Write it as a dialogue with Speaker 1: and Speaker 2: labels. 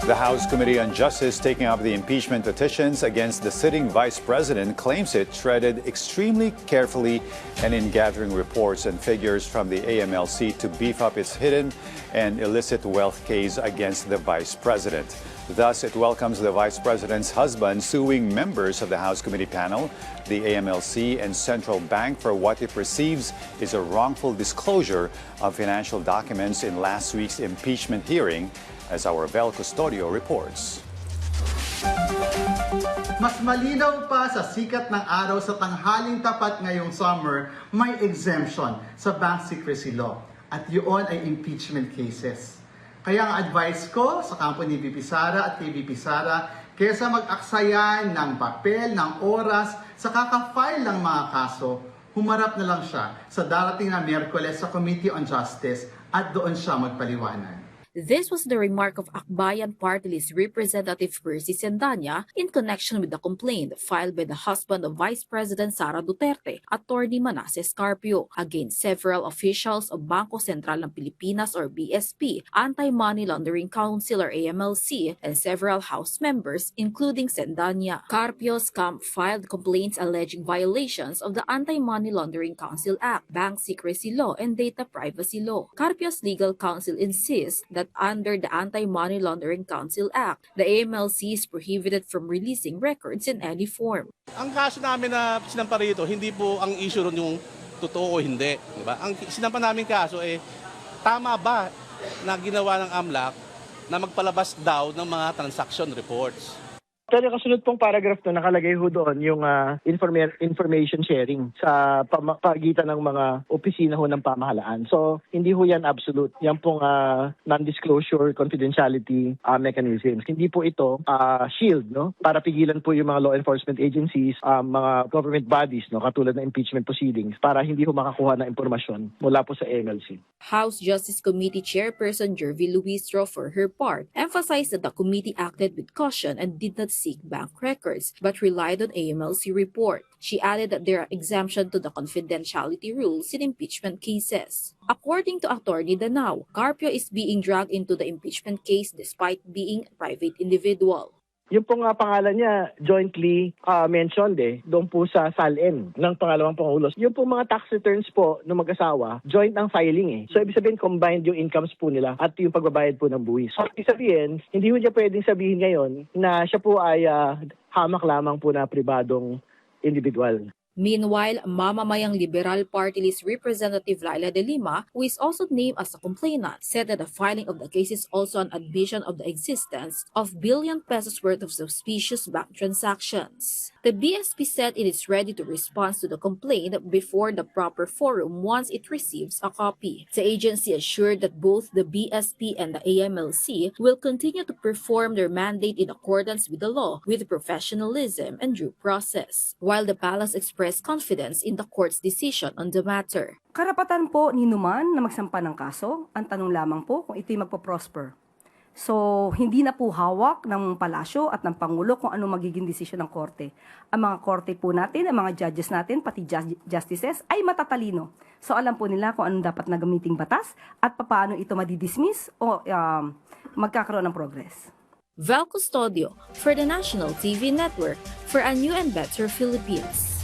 Speaker 1: The House Committee on Justice taking up the impeachment petitions against the sitting vice president claims it treaded extremely carefully and in gathering reports and figures from the AMLC to beef up its hidden and illicit wealth case against the vice president. Thus, it welcomes the vice president's husband suing members of the House Committee panel, the AMLC, and Central Bank for what it perceives is a wrongful disclosure of financial documents in last week's impeachment hearing, as our Vel Custodio reports.
Speaker 2: Mas malinaw pa sa sikat ng araw sa tanghaling tapat ngayong summer, may exemption sa bank secrecy law. At yun ay impeachment cases. Kaya ang advice ko sa kampo ni VP Sara at kay VP Sara, kesa mag-aksayan ng papel, ng oras, sa kaka-file ng mga kaso, humarap na lang siya sa darating na Miyerkules sa Committee on Justice at doon siya magpaliwanag.
Speaker 3: This was the remark of Akbayan Party List Representative Percy Sendanya in connection with the complaint filed by the husband of Vice President Sara Duterte, Attorney Manasseh Carpio, against several officials of Bangko Sentral ng Pilipinas or BSP, Anti-Money Laundering Council or AMLC, and several House members, including Sendanya. Carpio's camp filed complaints alleging violations of the Anti-Money Laundering Council Act, Bank Secrecy Law, and Data Privacy Law. Carpio's legal counsel insists that under the Anti-Money Laundering Council Act, the AMLC is prohibited from releasing records in any form.
Speaker 4: Ang kaso namin na sinampa rito, hindi po ang issue ron yung totoo o hindi. Diba? Ang sinampa namin kaso tama ba na ginawa ng AMLAC na magpalabas daw ng mga transaction reports?
Speaker 5: Pero kasunod pong paragraph na nakalagay ho doon yung information sharing sa pagitan ng mga opisina ho ng pamahalaan. So, hindi ho yan absolute. Yan pong non-disclosure confidentiality mechanisms. Hindi po ito shield, no? Para pigilan po yung mga law enforcement agencies, mga government bodies, no? Katulad ng impeachment proceedings, para hindi ho makakuha ng impormasyon mula po sa AMLC.
Speaker 3: House Justice Committee Chairperson Jervy Luistro, for her part, emphasized that the committee acted with caution and did not seek bank records, but relied on AMLC report. She added that there are exemption to the confidentiality rules in impeachment cases. According to Attorney Danao, Carpio is being dragged into the impeachment case despite being a private individual.
Speaker 5: Yung pong pangalan niya jointly mentioned doon po sa SALN ng pangalawang Pangulo. Yung pong mga tax returns po ng mag-asawa, joint ang filing So ibig sabihin combined yung incomes po nila at yung pagbabayad po ng buwis. So ibig sabihin, hindi mo niya pwedeng sabihin ngayon na siya po ay hamak lamang po na pribadong individual.
Speaker 3: Meanwhile, Mamamayang Liberal Party List Representative Laila De Lima, who is also named as a complainant, said that the filing of the case is also an admission of the existence of billion pesos worth of suspicious bank transactions. The BSP said it is ready to respond to the complaint before the proper forum once it receives a copy. The agency assured that both the BSP and the AMLC will continue to perform their mandate in accordance with the law with professionalism and due process, while the palace expressed confidence in the court's decision on the matter.
Speaker 6: Karapatan po ni Numan na magsampa ng kaso, ang tanong lamang po kung ito'y magpo-prosper. So, hindi na po hawak ng palasyo at ng Pangulo kung ano magiging desisyon ng korte. Ang mga korte po natin, ang mga judges natin, pati justices, ay matatalino. So, alam po nila kung anong dapat na gamiting batas at paano ito madidismiss o magkakaroon ng progress.
Speaker 3: Vel Custodio for the National TV Network for a new and better Philippines.